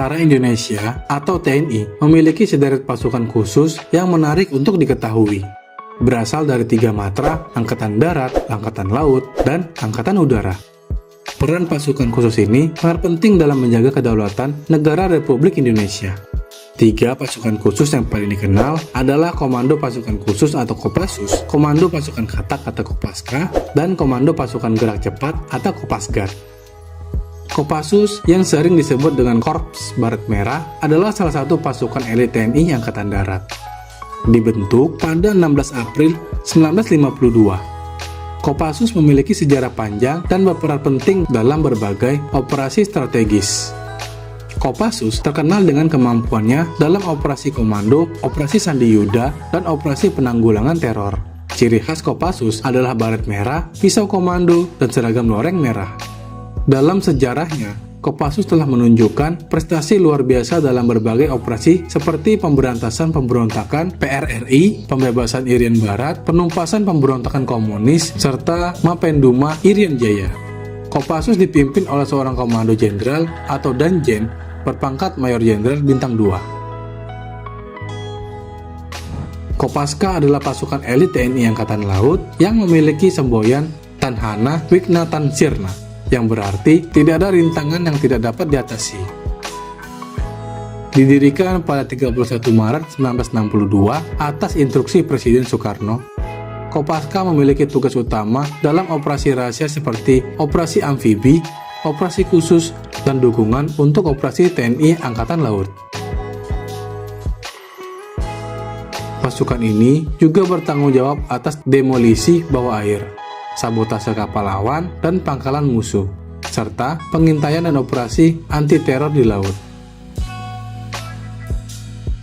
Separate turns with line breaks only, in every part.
Tentara Indonesia atau TNI memiliki sederet pasukan khusus yang menarik untuk diketahui. Berasal dari 3 matra, Angkatan Darat, Angkatan Laut, dan Angkatan Udara. Peran pasukan khusus ini sangat penting dalam menjaga kedaulatan negara Republik Indonesia. 3 pasukan khusus yang paling dikenal adalah Komando Pasukan Khusus atau Kopassus, Komando Pasukan Katak atau Kopaska, dan Komando Pasukan Gerak Cepat atau Kopasgat. Kopassus yang sering disebut dengan Korps Baret Merah adalah salah satu pasukan elit TNI Angkatan Darat. Dibentuk pada 16 April 1952. Kopassus memiliki sejarah panjang dan berperan penting dalam berbagai operasi strategis. Kopassus terkenal dengan kemampuannya dalam operasi komando, operasi Sandi Yuda, dan operasi penanggulangan teror. Ciri khas Kopassus adalah baret merah, pisau komando, dan seragam loreng merah. Dalam sejarahnya, Kopassus telah menunjukkan prestasi luar biasa dalam berbagai operasi seperti pemberantasan pemberontakan PRRI, pembebasan Irian Barat, penumpasan pemberontakan komunis, serta Mapenduma Irian Jaya. Kopassus dipimpin oleh seorang komando jenderal atau Danjen berpangkat Mayor Jenderal Bintang 2. Kopaska adalah pasukan elit TNI Angkatan Laut yang memiliki semboyan Tanhana Wigna Tansirna, yang berarti tidak ada rintangan yang tidak dapat diatasi. Didirikan pada 31 Maret 1962 atas instruksi Presiden Soekarno, Kopaska memiliki tugas utama dalam operasi rahasia seperti operasi amfibi, operasi khusus, dan dukungan untuk operasi TNI Angkatan Laut. Pasukan ini juga bertanggung jawab atas demolisi bawah air, sabotase kapal lawan dan pangkalan musuh, serta pengintaian dan operasi anti-teror di laut.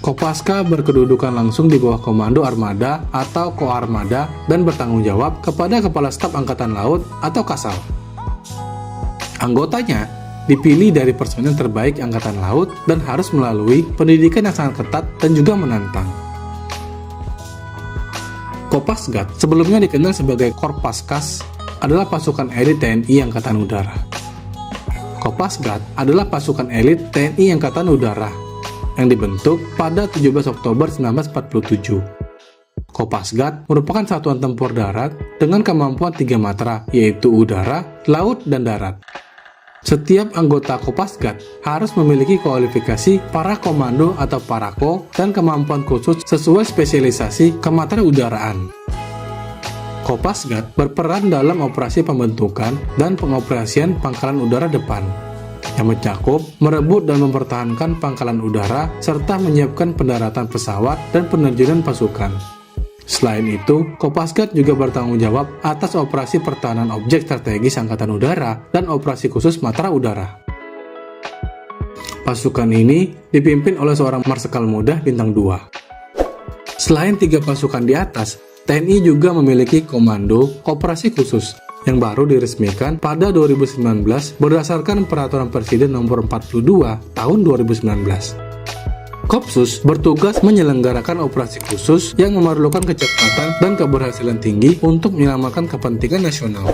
Kopaska berkedudukan langsung di bawah Komando Armada atau Koarmada dan bertanggung jawab kepada Kepala Staf Angkatan Laut atau Kasal. Anggotanya dipilih dari personel terbaik Angkatan Laut dan harus melalui pendidikan yang sangat ketat dan juga menantang. Kopasgat, sebelumnya dikenal sebagai Korpaskas, adalah pasukan elit TNI Angkatan Udara. Kopasgat adalah pasukan elit TNI Angkatan Udara yang dibentuk pada 17 Oktober 1947. Kopasgat merupakan satuan tempur darat dengan kemampuan 3 matra, yaitu udara, laut, dan darat. Setiap anggota Kopasgat harus memiliki kualifikasi para komando atau parako dan kemampuan khusus sesuai spesialisasi kematraudaraan. Kopasgat berperan dalam operasi pembentukan dan pengoperasian pangkalan udara depan, yang mencakup merebut dan mempertahankan pangkalan udara serta menyiapkan pendaratan pesawat dan penerjunan pasukan. Selain itu, Kopasgat juga bertanggung jawab atas operasi pertahanan objek strategis Angkatan Udara dan operasi khusus Matra Udara. Pasukan ini dipimpin oleh seorang Marsikal Muda Bintang 2. Selain 3 pasukan di atas, TNI juga memiliki Komando Operasi Khusus yang baru diresmikan pada 2019 berdasarkan Peraturan Presiden Nomor 42 Tahun 2019. Kopsus bertugas menyelenggarakan operasi khusus yang memerlukan kecepatan dan keberhasilan tinggi untuk menyelamatkan kepentingan nasional.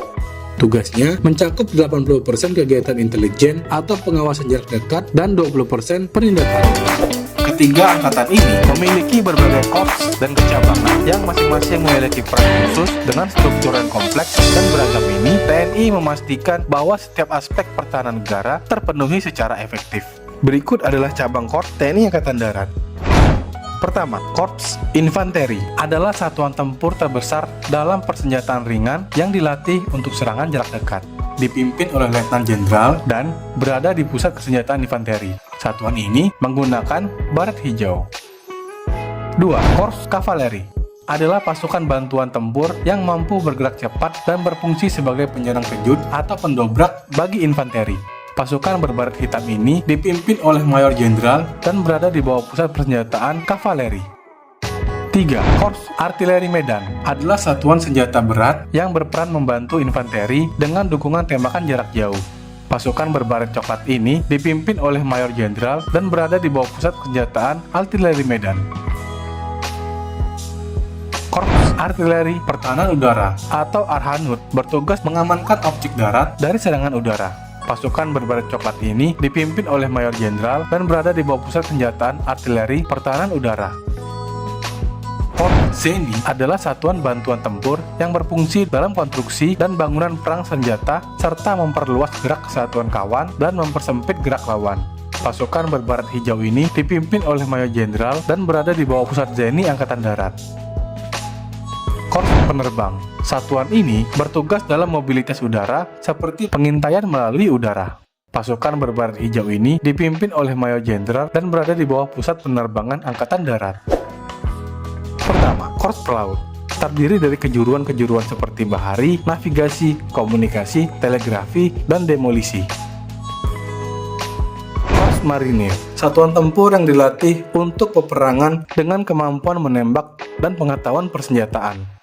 Tugasnya mencakup 80% kegiatan intelijen atau pengawasan jarak dekat dan 20% penindakan.
Ketiga angkatan ini memiliki berbagai korps dan kecabangan yang masing-masing memiliki peran khusus dengan struktur yang kompleks dan beragam ini. TNI memastikan bahwa setiap aspek pertahanan negara terpenuhi secara efektif. Berikut adalah cabang korps TNI Angkatan Darat. Pertama, Korps Infanteri adalah satuan tempur terbesar dalam persenjataan ringan yang dilatih untuk serangan jarak dekat. Dipimpin oleh Letnan Jenderal dan berada di pusat kesenjataan infanteri. Satuan ini menggunakan baret hijau. 2. Korps Kavaleri adalah pasukan bantuan tempur yang mampu bergerak cepat dan berfungsi sebagai penyerang kejut atau pendobrak bagi infanteri. Pasukan berbaret hitam ini dipimpin oleh Mayor Jenderal dan berada di bawah pusat persenjataan kavaleri. 3. Korps Artileri Medan adalah satuan senjata berat yang berperan membantu infanteri dengan dukungan tembakan jarak jauh. Pasukan berbaret coklat ini dipimpin oleh Mayor Jenderal dan berada di bawah pusat senjataan Artileri Medan. Korps Artileri Pertahanan Udara atau Arhanud bertugas mengamankan objek darat dari serangan udara. Pasukan berbaret coklat ini dipimpin oleh Mayor Jenderal dan berada di bawah pusat senjataan artileri pertahanan udara. Korps Zeni adalah satuan bantuan tempur yang berfungsi dalam konstruksi dan bangunan perang senjata serta memperluas gerak kesatuan kawan dan mempersempit gerak lawan. Pasukan berbaret hijau ini dipimpin oleh Mayor Jenderal dan berada di bawah pusat Zeni Angkatan Darat. Korps Penerbang. Satuan ini bertugas dalam mobilitas udara seperti pengintaian melalui udara. Pasukan berbaret hijau ini dipimpin oleh Mayor Jenderal dan berada di bawah pusat penerbangan Angkatan Darat. Pertama, Korps Pelaut. Terdiri dari kejuruan-kejuruan seperti bahari, navigasi, komunikasi, telegrafi, dan demolisi. Korps Marinir. Satuan tempur yang dilatih untuk peperangan dengan kemampuan menembak dan pengetahuan persenjataan.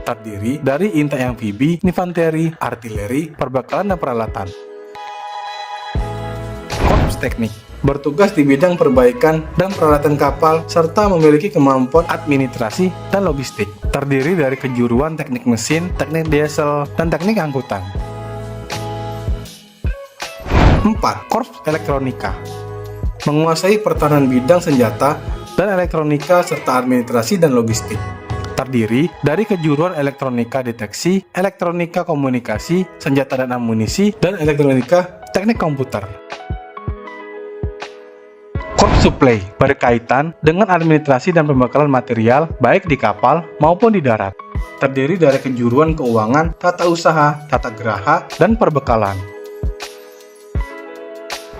Terdiri dari intai amfibi, infanteri, artileri, perbekalan dan peralatan. Korps Teknik bertugas di bidang perbaikan dan peralatan kapal serta memiliki kemampuan administrasi dan logistik. Terdiri dari kejuruan teknik mesin, teknik diesel, dan teknik angkutan. 4. Korps Elektronika menguasai pertahanan bidang senjata dan elektronika serta administrasi dan logistik. Terdiri dari kejuruan elektronika deteksi, elektronika komunikasi, senjata dan amunisi, dan elektronika teknik komputer. Korps Suplai berkaitan dengan administrasi dan pembekalan material baik di kapal maupun di darat. Terdiri dari kejuruan keuangan, tata usaha, tata geraha, dan perbekalan.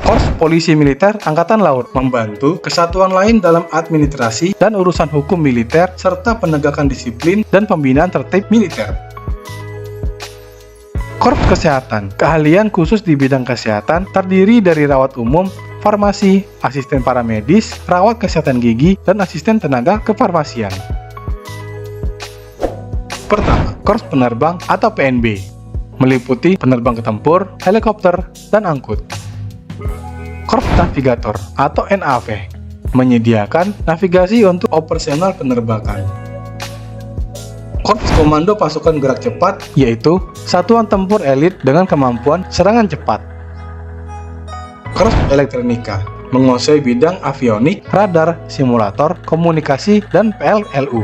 Korps Polisi Militer Angkatan Laut membantu kesatuan lain dalam administrasi dan urusan hukum militer serta penegakan disiplin dan pembinaan tertib militer. Korps Kesehatan, keahlian khusus di bidang kesehatan terdiri dari rawat umum, farmasi, asisten paramedis, rawat kesehatan gigi, dan asisten tenaga kefarmasian. Pertama, Korps Penerbang atau PNB meliputi penerbang ketempur, helikopter, dan angkut. Korps Navigator atau NAV menyediakan navigasi untuk operasional penerbangan. Korps Komando Pasukan Gerak Cepat yaitu satuan tempur elit dengan kemampuan serangan cepat. Korps Elektronika menguasai bidang avionik, radar, simulator, komunikasi, dan PLLU.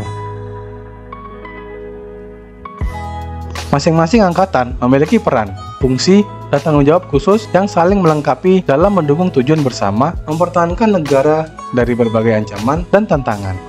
Masing-masing angkatan memiliki peran, fungsi, dan tanggung jawab khusus yang saling melengkapi dalam mendukung tujuan bersama mempertahankan negara dari berbagai ancaman dan tantangan.